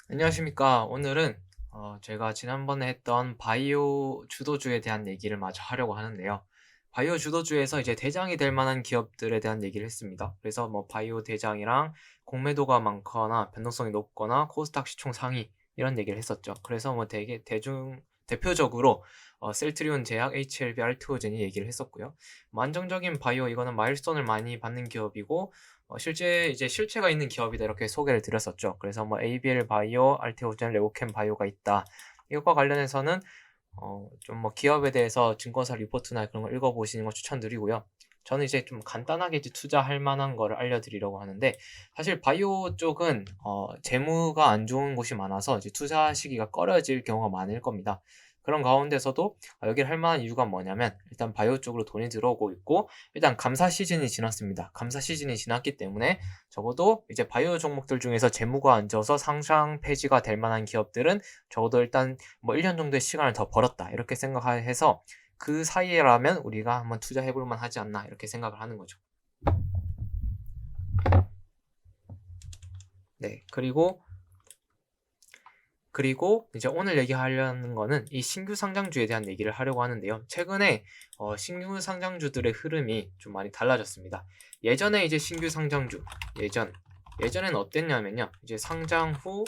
안녕하십니까. 오늘은 제가 지난번에 했던 바이오 주도주에 대한 얘기를 마저 하려고 하는데요. 바이오 주도주에서 이제 대장이 될 만한 기업들에 대한 얘기를 했습니다. 그래서 뭐 바이오 대장이랑 공매도가 많거나 변동성이 높거나 코스닥 시총 상위 이런 얘기를 했었죠. 그래서 뭐 되게 대표적으로 셀트리온 제약, HLB, 알트오젠이 얘기를 했었고요. 뭐 안정적인 바이오 이거는 마일스톤을 많이 받는 기업이고 실제 이제 실체가 있는 기업이다 이렇게 소개를 드렸었죠. 그래서 뭐 ABL 바이오, 알테오젠, 레오캠 바이오가 있다. 이것과 관련해서는 좀 뭐 기업에 대해서 증권사 리포트나 그런 걸 읽어보시는 거 추천드리고요. 저는 이제 좀 간단하게 이제 투자할 만한 거를 알려드리려고 하는데 사실 바이오 쪽은 재무가 안 좋은 곳이 많아서 이제 투자 시기가 꺼려질 경우가 많을 겁니다. 그런 가운데서도 여기를 할 만한 이유가 뭐냐면 일단 바이오 쪽으로 돈이 들어오고 있고 일단 감사 시즌이 지났습니다. 감사 시즌이 지났기 때문에 적어도 이제 바이오 종목들 중에서 재무가 안 좋아서 상장 폐지가 될 만한 기업들은 적어도 일단 뭐 1년 정도의 시간을 더 벌었다 이렇게 생각해서 그 사이에라면 우리가 한번 투자해 볼 만하지 않나 이렇게 생각을 하는 거죠. 네, 그리고 이제 오늘 얘기하려는 거는 이 신규 상장주에 대한 얘기를 하려고 하는데요. 최근에 신규 상장주들의 흐름이 좀 많이 달라졌습니다. 예전에 이제 신규 상장주 예전에는 어땠냐면요. 이제 상장 후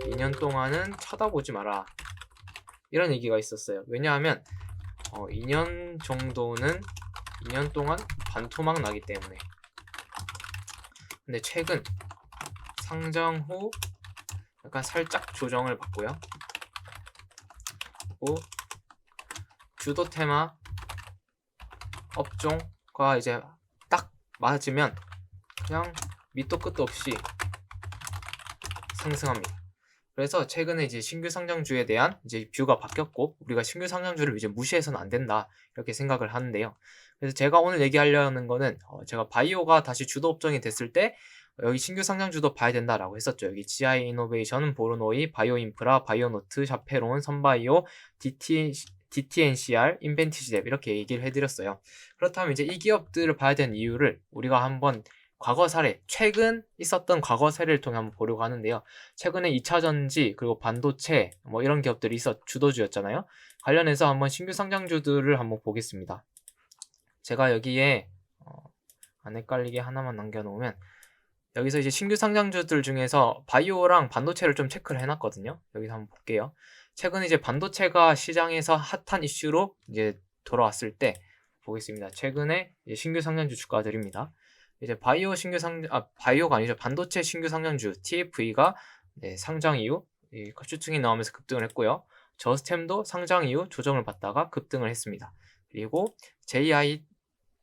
2년 동안은 쳐다보지 마라 이런 얘기가 있었어요. 왜냐하면 2년 정도는 2년 동안 반토막 나기 때문에. 근데 최근 상장 후 약간 살짝 조정을 받고요. 그리고 주도 테마 업종과 이제 딱 맞으면 그냥 밑도 끝도 없이 상승합니다. 그래서 최근에 이제 신규 상장주에 대한 이제 뷰가 바뀌었고 우리가 신규 상장주를 이제 무시해서는 안 된다 이렇게 생각을 하는데요. 그래서 제가 오늘 얘기하려는 거는 제가 바이오가 다시 주도 업종이 됐을 때 여기 신규 상장주도 봐야 된다라고 했었죠. 여기 GI 이노베이션, 보르노이, 바이오인프라, 바이오노트, 샤페론, 선바이오, DTNCR, 인벤티지랩 이렇게 얘기를 해드렸어요. 그렇다면 이제 이 기업들을 봐야 되는 이유를 우리가 한번 과거 사례, 최근 있었던 과거 사례를 통해 한번 보려고 하는데요. 최근에 2차전지 그리고 반도체 뭐 이런 기업들이 주도주였잖아요. 관련해서 한번 신규 상장주들을 한번 보겠습니다. 제가 여기에 안 헷갈리게 하나만 남겨놓으면 여기서 이제 신규 상장주들 중에서 바이오랑 반도체를 좀 체크를 해놨거든요. 여기서 한번 볼게요. 최근 이제 반도체가 시장에서 핫한 이슈로 이제 돌아왔을 때 보겠습니다. 최근에 이제 신규 상장주 주가들입니다. 이제 바이오가 아니죠. 반도체 신규 상장주 TFE가 상장 이후 추층이 나오면서 급등을 했고요. 저스템도 상장 이후 조정을 받다가 급등을 했습니다. 그리고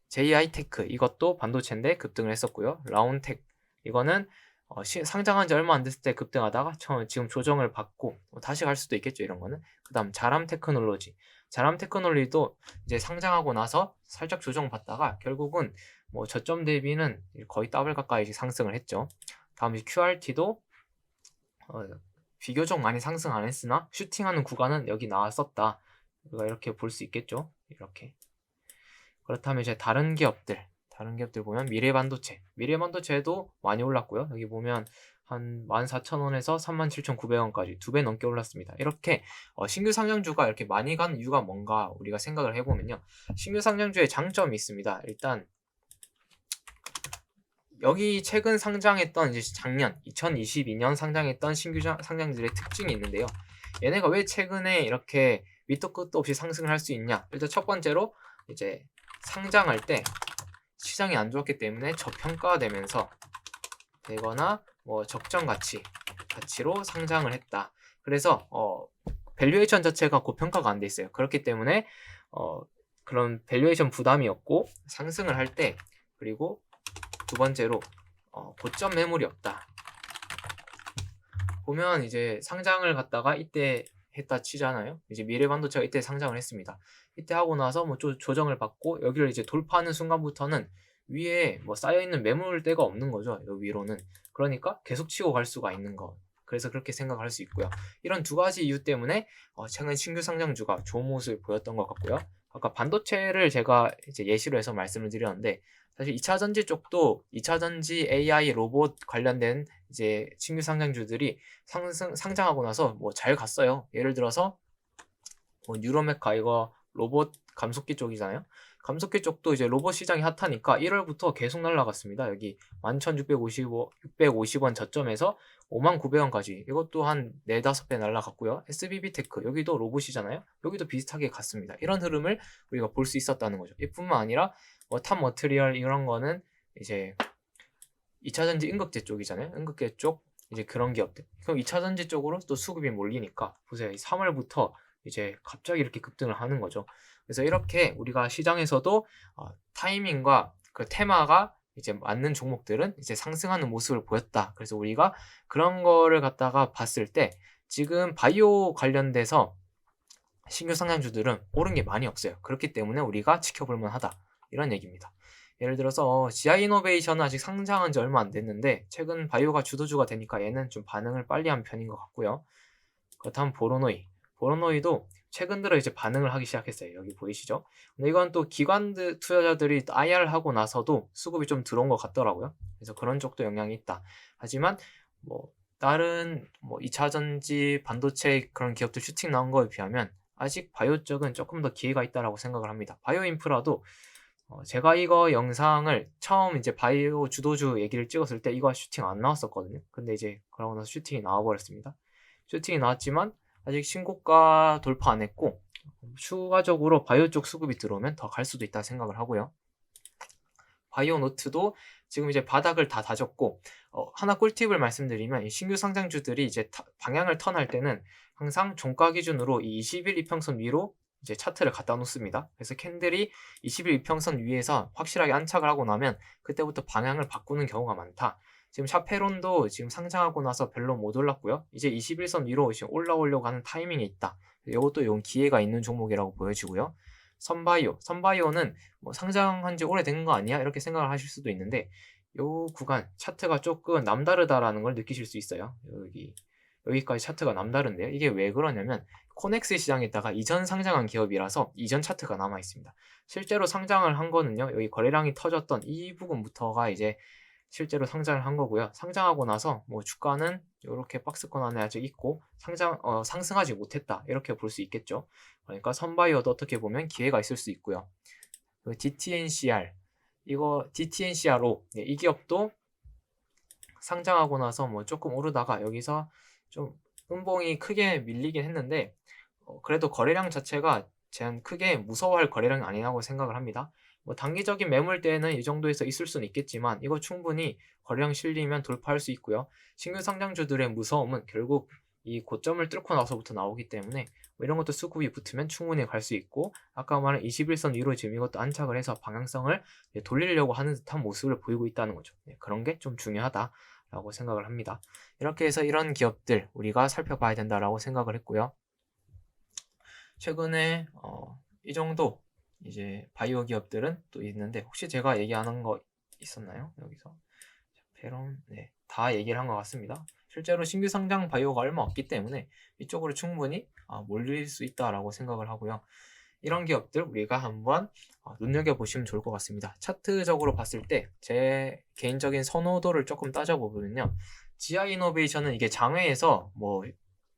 JI테크 이것도 반도체인데 급등을 했었고요. 라운텍 이거는 상장한 지 얼마 안 됐을 때 급등하다가 지금 조정을 받고 다시 갈 수도 있겠죠. 이런 거는. 그 다음 자람테크놀로지도 이제 상장하고 나서 살짝 조정받다가 결국은 뭐 저점 대비는 거의 더블 가까이 상승을 했죠. 다음 QRT도 비교적 많이 상승 안 했으나 슈팅하는 구간은 여기 나왔었다. 우리가 이렇게 볼 수 있겠죠. 이렇게. 그렇다면 이제 다른 기업들 보면 미래반도체도 많이 올랐고요. 여기 보면 한 14,000원에서 37,900원까지 2배 넘게 올랐습니다. 이렇게 신규 상장주가 이렇게 많이 간 이유가 뭔가 우리가 생각을 해보면요. 신규 상장주의 장점이 있습니다. 일단 여기 최근 상장했던 이제 작년 2022년 상장했던 신규 상장들의 특징이 있는데요. 얘네가 왜 최근에 이렇게 밑도 끝도 없이 상승을 할 수 있냐? 일단 첫 번째로 이제 상장할 때 시장이 안 좋았기 때문에 저평가되면서 되거나 뭐 적정 가치로 상장을 했다. 그래서 밸류에이션 자체가 고평가가 안 돼 있어요. 그렇기 때문에 그런 밸류에이션 부담이 없고 상승을 할 때 그리고 두 번째로 고점 매물이 없다. 보면 이제 상장을 갖다가 이때 했다 치잖아요. 이제 미래반도체가 이때 상장을 했습니다. 이때 하고 나서 뭐 조정을 받고 여기를 이제 돌파하는 순간부터는 위에 뭐 쌓여있는 매물대가 없는 거죠. 여기 위로는. 그러니까 계속 치고 갈 수가 있는 거. 그래서 그렇게 생각할 수 있고요. 이런 두 가지 이유 때문에 최근 신규 상장주가 좋은 모습을 보였던 것 같고요. 아까 반도체를 제가 이제 예시로 해서 말씀을 드렸는데 사실 2차전지 쪽도 2차전지 AI 로봇 관련된 이제 신규 상장주들이 상장하고 나서 뭐 잘 갔어요. 예를 들어서 뭐 뉴로메카 이거 로봇 감속기 쪽이잖아요. 감속기 쪽도 이제 로봇 시장이 핫하니까 1월부터 계속 날라갔습니다. 여기 11,650원 저점에서 59,000원까지 이것도 한 4, 5배 날라갔고요. SBB테크 여기도 로봇이잖아요. 여기도 비슷하게 갔습니다. 이런 흐름을 우리가 볼 수 있었다는 거죠. 이뿐만 아니라 뭐 탑 머티리얼 이런 거는 이제 2차전지 음극재 쪽이잖아요. 음극재 쪽 이제 그런 기업들. 그럼 2차전지 쪽으로 또 수급이 몰리니까 보세요. 3월부터 이제 갑자기 이렇게 급등을 하는 거죠. 그래서 이렇게 우리가 시장에서도 타이밍과 그 테마가 이제 맞는 종목들은 이제 상승하는 모습을 보였다. 그래서 우리가 그런 거를 갖다가 봤을 때 지금 바이오 관련돼서 신규 상장주들은 오른 게 많이 없어요. 그렇기 때문에 우리가 지켜볼 만하다. 이런 얘기입니다. 예를 들어서 지아이노베이션은 아직 상장한 지 얼마 안 됐는데 최근 바이오가 주도주가 되니까 얘는 좀 반응을 빨리 한 편인 것 같고요. 그렇다면 보로노이도 최근 들어 이제 반응을 하기 시작했어요. 여기 보이시죠? 근데 이건 또 기관 투자자들이 IR 하고 나서도 수급이 좀 들어온 것 같더라고요. 그래서 그런 쪽도 영향이 있다. 하지만 뭐 다른 뭐 2차전지 반도체 그런 기업들 슈팅 나온 거에 비하면 아직 바이오 쪽은 조금 더 기회가 있다라고 생각을 합니다. 바이오 인프라도 제가 이거 영상을 처음 이제 바이오 주도주 얘기를 찍었을 때 이거 슈팅 안 나왔었거든요. 근데 이제 그러고 나서 슈팅이 나와버렸습니다. 슈팅이 나왔지만 아직 신고가 돌파 안 했고 추가적으로 바이오 쪽 수급이 들어오면 더 갈 수도 있다 생각을 하고요. 바이오 노트도 지금 이제 바닥을 다 다졌고 하나 꿀팁을 말씀드리면 신규 상장주들이 이제 방향을 턴할 때는 항상 종가 기준으로 이 20일 이평선 위로 이제 차트를 갖다 놓습니다. 그래서 캔들이 20일 이평선 위에서 확실하게 안착을 하고 나면 그때부터 방향을 바꾸는 경우가 많다. 지금 샤페론도 지금 상장하고 나서 별로 못 올랐고요. 이제 21선 위로 지금 올라오려고 하는 타이밍에 있다. 이것도 용 기회가 있는 종목이라고 보여지고요. 선바이오는 뭐 상장한 지 오래된 거 아니야? 이렇게 생각을 하실 수도 있는데 요 구간 차트가 조금 남다르다라는 걸 느끼실 수 있어요. 여기까지 차트가 남다른데요. 이게 왜 그러냐면 코넥스 시장에다가 이전 상장한 기업이라서 이전 차트가 남아 있습니다. 실제로 상장을 한 거는요. 여기 거래량이 터졌던 이 부분부터가 이제 실제로 상장을 한 거고요. 상장하고 나서 뭐 주가는 이렇게 박스권 안에 아직 있고 상승하지 못했다. 이렇게 볼 수 있겠죠. 그러니까 선바이어도 어떻게 보면 기회가 있을 수 있고요. DTNCR 이거 DTNCRO 이 기업도 상장하고 나서 뭐 조금 오르다가 여기서 좀 음봉이 크게 밀리긴 했는데 그래도 거래량 자체가 제한 크게 무서워할 거래량이 아니라고 생각을 합니다. 뭐 단기적인 매물대에는 이 정도에서 있을 수는 있겠지만 이거 충분히 거래량 실리면 돌파할 수 있고요. 신규 상장주들의 무서움은 결국 이 고점을 뚫고 나서부터 나오기 때문에 뭐 이런 것도 수급이 붙으면 충분히 갈 수 있고 아까 말한 21선 위로 지금 이것도 안착을 해서 방향성을 돌리려고 하는 듯한 모습을 보이고 있다는 거죠. 그런 게 좀 중요하다라고 생각을 합니다. 이렇게 해서 이런 기업들 우리가 살펴봐야 된다라고 생각을 했고요. 최근에 이 정도 이제 바이오 기업들은 또 있는데 혹시 제가 얘기하는 거 있었나요? 여기서 페론 다 얘기를 한 것 같습니다. 실제로 신규 상장 바이오가 얼마 없기 때문에 이쪽으로 충분히 몰릴 수 있다라고 생각을 하고요. 이런 기업들 우리가 한번 눈여겨보시면 좋을 것 같습니다. 차트적으로 봤을 때 제 개인적인 선호도를 조금 따져보면요. 지아이노베이션은 이게 장외에서 뭐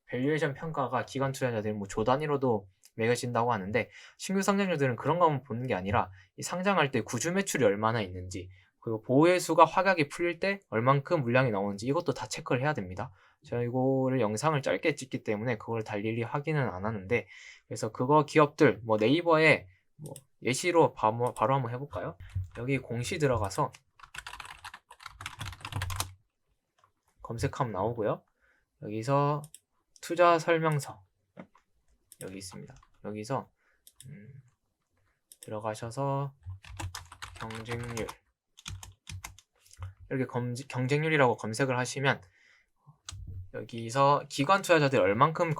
밸류에이션 평가가 기관 투자자들이 뭐 조 단위로도 매겨진다고 하는데 신규 상장주들은 그런 것만 보는 게 아니라 이 상장할 때 구주 매출이 얼마나 있는지 그리고 보호해수가 확약이 풀릴 때 얼만큼 물량이 나오는지 이것도 다 체크를 해야 됩니다. 제가 이거를 영상을 짧게 찍기 때문에 그걸 다 일일이 확인은 안 하는데 그래서 그거 기업들 뭐 네이버에 뭐 예시로 바로 한번 해볼까요? 여기 공시 들어가서 검색하면 나오고요. 여기서 투자 설명서 여기 있습니다. 여기서 들어가셔서 경쟁률 이렇게 경쟁률이라고 검색을 하시면 여기서 기관 투자자들 얼만큼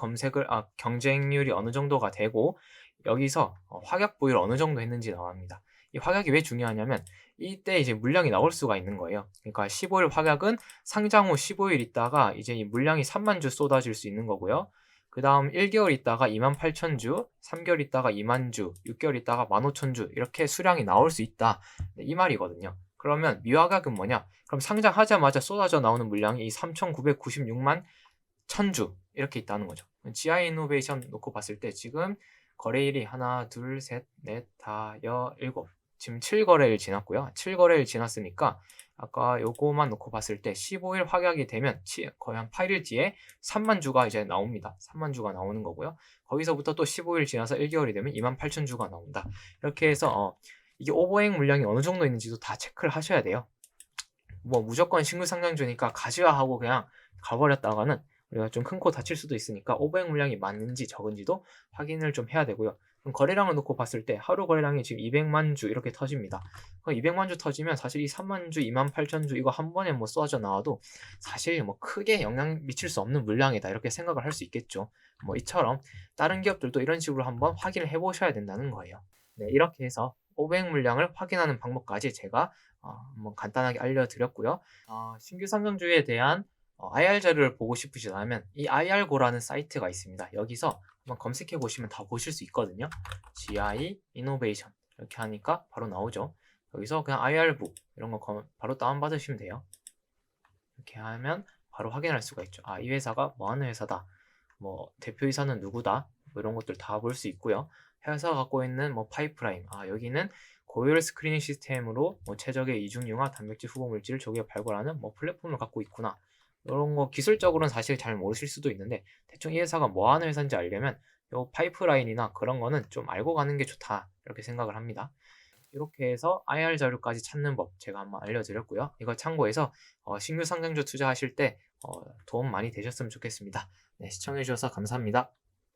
경쟁률이 어느 정도가 되고 여기서 확약 보유를 어느 정도 했는지 나옵니다. 이 확약이 왜 중요하냐면 이때 이제 물량이 나올 수가 있는 거예요. 그러니까 15일 확약은 상장 후 15일 있다가 이제 이 물량이 3만 주 쏟아질 수 있는 거고요. 그 다음 1개월 있다가 28,000주, 3개월 있다가 2만 주, 6개월 있다가 15,000주 이렇게 수량이 나올 수 있다. 이 말이거든요. 그러면 미화각은 뭐냐? 그럼 상장하자마자 쏟아져 나오는 물량이 이 3,996만 1000주 이렇게 있다는 거죠. GI 이노베이션 놓고 봤을 때 지금 거래일이 하나, 둘, 셋, 넷, 다, 일곱. 지금 7거래일 지났고요. 7거래일 지났으니까 아까 요거만 놓고 봤을 때 15일 확약이 되면 거의 한 8일 뒤에 3만 주가 이제 나옵니다. 3만 주가 나오는 거고요. 거기서부터 또 15일 지나서 1개월이 되면 28,000주가 나온다. 이렇게 해서 이게 오버행 물량이 어느 정도 있는지도 다 체크를 하셔야 돼요. 뭐 무조건 신규 상장주니까 가져야 하고 그냥 가버렸다가는 우리가 좀 큰 코 다칠 수도 있으니까 오버행 물량이 많은지 적은지도 확인을 좀 해야 되고요. 그럼 거래량을 놓고 봤을 때 하루 거래량이 지금 200만 주 이렇게 터집니다. 200만 주 터지면 사실 이 3만 주, 28,000주 이거 한 번에 뭐 쏟아져 나와도 사실 뭐 크게 영향 미칠 수 없는 물량이다 이렇게 생각을 할 수 있겠죠. 뭐 이처럼 다른 기업들도 이런 식으로 한번 확인을 해보셔야 된다는 거예요. 네, 이렇게 해서 오버행 물량을 확인하는 방법까지 제가 한번 간단하게 알려드렸고요. 신규 상장주에 대한 IR 자료를 보고 싶으시다면 이 IR고라는 사이트가 있습니다. 여기서 한번 검색해 보시면 다 보실 수 있거든요. GI 이노베이션 이렇게 하니까 바로 나오죠. 여기서 그냥 IR북 이런 거 바로 다운받으시면 돼요. 이렇게 하면 바로 확인할 수가 있죠. 이 회사가 뭐 하는 회사다. 뭐 대표이사는 누구다. 뭐 이런 것들 다 볼 수 있고요. 회사가 갖고 있는 뭐 파이프라인. 여기는 고효율 스크리닝 시스템으로 뭐 최적의 이중융화 단백질 후보 물질을 조기에 발굴하는 뭐 플랫폼을 갖고 있구나. 이런 거 기술적으로는 사실 잘 모르실 수도 있는데 대충 이 회사가 뭐 하는 회사인지 알려면 요 파이프라인이나 그런 거는 좀 알고 가는 게 좋다 이렇게 생각을 합니다. 이렇게 해서 IR 자료까지 찾는 법 제가 한번 알려드렸고요. 이거 참고해서 신규 상장주 투자하실 때 도움 많이 되셨으면 좋겠습니다. 네, 시청해주셔서 감사합니다.